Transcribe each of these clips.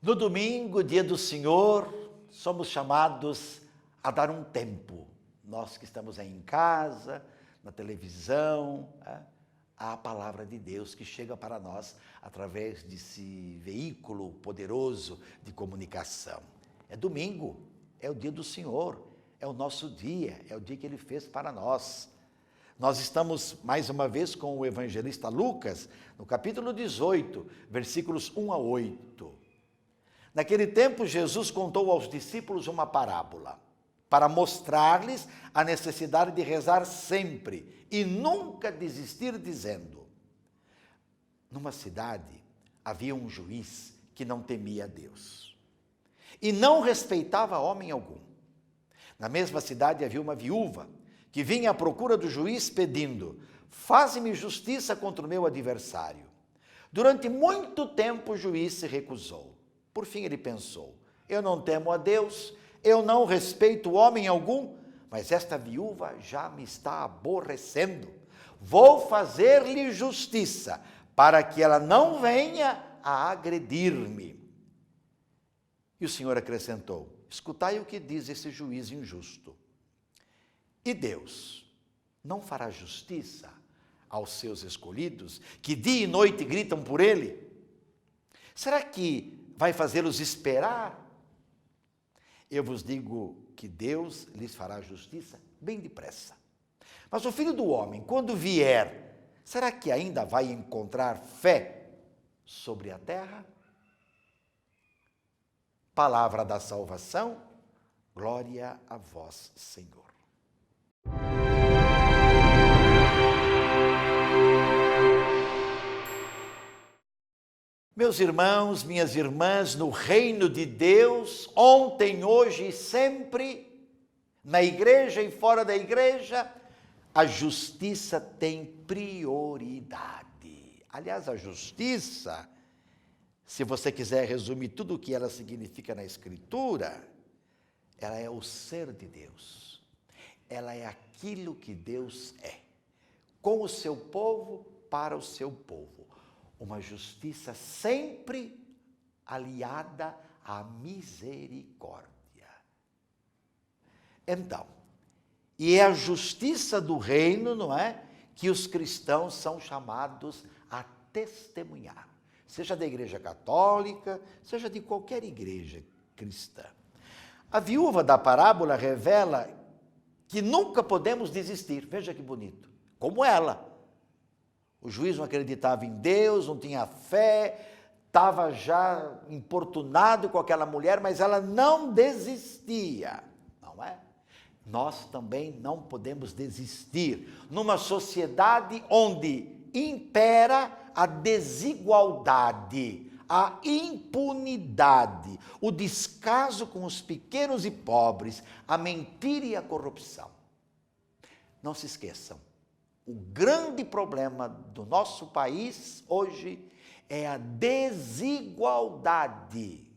No domingo, dia do Senhor, somos chamados a dar um tempo. Nós que estamos aí em casa, na televisão, a palavra de Deus que chega para nós através desse veículo poderoso de comunicação. É domingo, é o dia do Senhor, é o nosso dia, é o dia que Ele fez para nós. Nós estamos mais uma vez com o evangelista Lucas, no capítulo 18, versículos 1 a 8. Naquele tempo, Jesus contou aos discípulos uma parábola, para mostrar-lhes a necessidade de rezar sempre e nunca desistir, dizendo: numa cidade havia um juiz que não temia a Deus e não respeitava homem algum. Na mesma cidade havia uma viúva que vinha à procura do juiz pedindo: faze-me justiça contra o meu adversário. Durante muito tempo o juiz se recusou. Por fim ele pensou: eu não temo a Deus, eu não respeito homem algum, mas esta viúva já me está aborrecendo. Vou fazer-lhe justiça, para que ela não venha a agredir-me. E o Senhor acrescentou: escutai o que diz esse juiz injusto. E Deus não fará justiça aos seus escolhidos, que dia e noite gritam por ele? Será que vai fazê-los esperar? Eu vos digo que Deus lhes fará justiça bem depressa. Mas o Filho do Homem, quando vier, será que ainda vai encontrar fé sobre a terra? Palavra da salvação, glória a vós, Senhor. Meus irmãos, minhas irmãs, no reino de Deus, ontem, hoje e sempre, na igreja e fora da igreja, a justiça tem prioridade. Aliás, a justiça, se você quiser resumir tudo o que ela significa na Escritura, ela é o ser de Deus. Ela é aquilo que Deus é, com o seu povo, para o seu povo. Uma justiça sempre aliada à misericórdia. Então, e é a justiça do reino, não é? Que os cristãos são chamados a testemunhar. Seja da igreja católica, seja de qualquer igreja cristã. A viúva da parábola revela que nunca podemos desistir. Veja que bonito. Como ela. O juiz não acreditava em Deus, não tinha fé, estava já importunado com aquela mulher, mas ela não desistia, não é? Nós também não podemos desistir numa sociedade onde impera a desigualdade, a impunidade, o descaso com os pequenos e pobres, a mentira e a corrupção. Não se esqueçam. O grande problema do nosso país hoje é a desigualdade,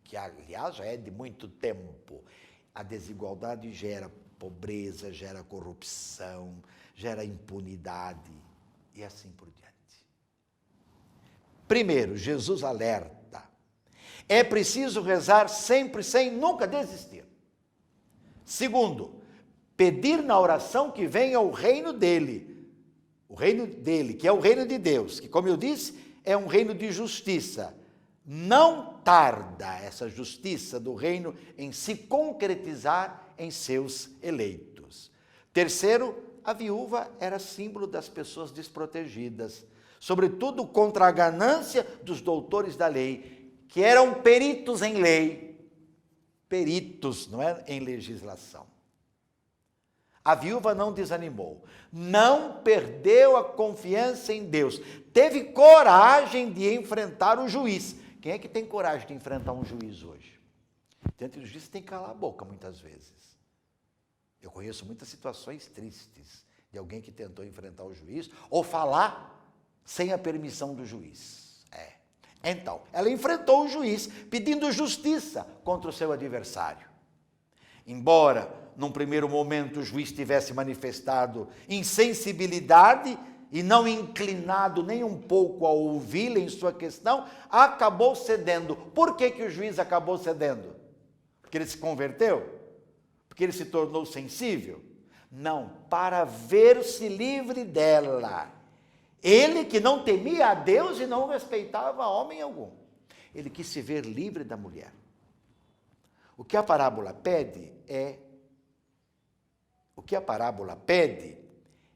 que aliás já é de muito tempo. A desigualdade gera pobreza, gera corrupção, gera impunidade e assim por diante. Primeiro, Jesus alerta. É preciso rezar sempre, sem nunca desistir. Segundo, pedir na oração que venha o reino dele. O reino dele, que é o reino de Deus, que, como eu disse, é um reino de justiça. Não tarda essa justiça do reino em se concretizar em seus eleitos. Terceiro, a viúva era símbolo das pessoas desprotegidas, sobretudo contra a ganância dos doutores da lei, que eram peritos em lei, peritos, não é, em legislação. A viúva não desanimou, não perdeu a confiança em Deus, teve coragem de enfrentar o juiz. Quem é que tem coragem de enfrentar um juiz hoje? Diante do juiz tem que calar a boca muitas vezes. Eu conheço muitas situações tristes de alguém que tentou enfrentar o juiz ou falar sem a permissão do juiz. Então, ela enfrentou o juiz pedindo justiça contra o seu adversário. Embora num primeiro momento o juiz tivesse manifestado insensibilidade e não inclinado nem um pouco a ouvi-la em sua questão, acabou cedendo. Por que que o juiz acabou cedendo? Porque ele se converteu? Porque ele se tornou sensível? Não, para ver-se livre dela. Ele que não temia a Deus e não respeitava homem algum. Ele quis se ver livre da mulher. O que a parábola pede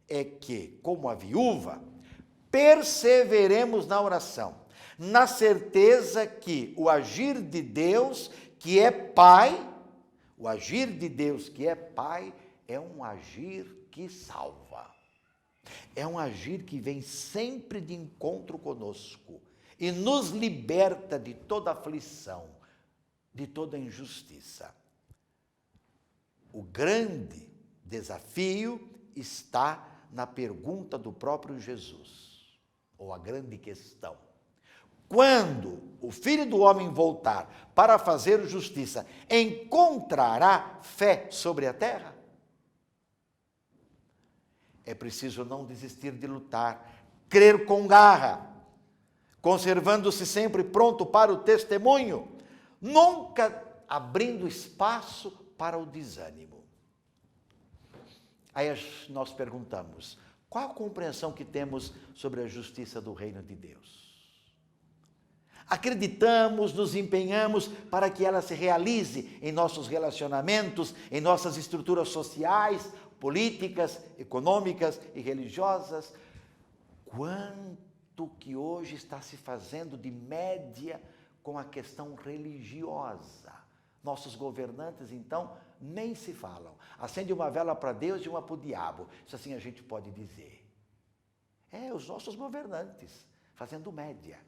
é que, como a viúva, perseveremos na oração, na certeza que o agir de Deus, que é Pai, é um agir que salva. É um agir que vem sempre de encontro conosco e nos liberta de toda aflição, de toda injustiça. O grande desafio está na pergunta do próprio Jesus, ou a grande questão. Quando o Filho do Homem voltar para fazer justiça, encontrará fé sobre a terra? É preciso não desistir de lutar, crer com garra, conservando-se sempre pronto para o testemunho, nunca abrindo espaço para o desânimo. Aí nós perguntamos, qual a compreensão que temos sobre a justiça do reino de Deus? Acreditamos, nos empenhamos para que ela se realize em nossos relacionamentos, em nossas estruturas sociais, políticas, econômicas e religiosas. Quanto que hoje está se fazendo de média com a questão religiosa? Nossos governantes, então, nem se falam. Acende uma vela para Deus e uma para o diabo. Isso assim a gente pode dizer. Os nossos governantes, fazendo média.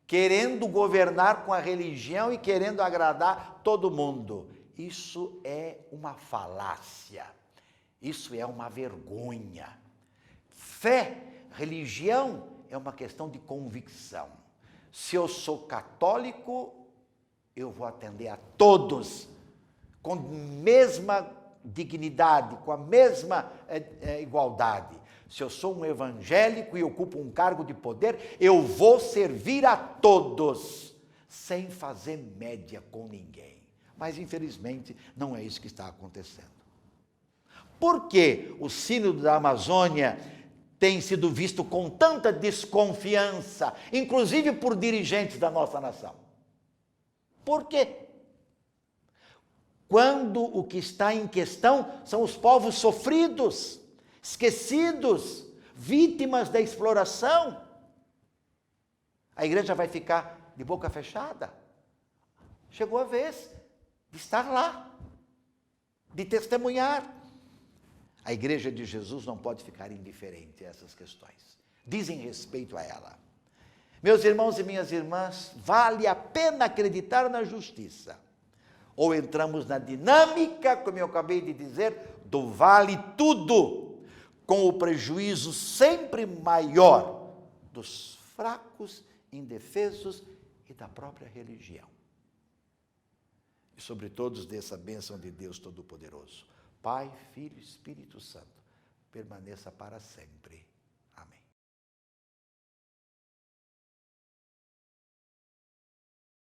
Querendo governar com a religião e querendo agradar todo mundo. Isso é uma falácia. Isso é uma vergonha. Fé, religião, é uma questão de convicção. Se eu sou católico, eu vou atender a todos com a mesma dignidade, com a mesma igualdade. Se eu sou um evangélico e ocupo um cargo de poder, eu vou servir a todos, sem fazer média com ninguém. Mas, infelizmente, não é isso que está acontecendo. Por que o Sínodo da Amazônia tem sido visto com tanta desconfiança, inclusive por dirigentes da nossa nação? Por quê? Quando o que está em questão são os povos sofridos, esquecidos, vítimas da exploração, a igreja vai ficar de boca fechada? Chegou a vez de estar lá, de testemunhar. A igreja de Jesus não pode ficar indiferente a essas questões. Dizem respeito a ela. Meus irmãos e minhas irmãs, vale a pena acreditar na justiça. Ou entramos na dinâmica, como eu acabei de dizer, do vale tudo, com o prejuízo sempre maior dos fracos, indefesos e da própria religião. E sobre todos dessa bênção de Deus Todo-Poderoso, Pai, Filho e Espírito Santo, permaneça para sempre.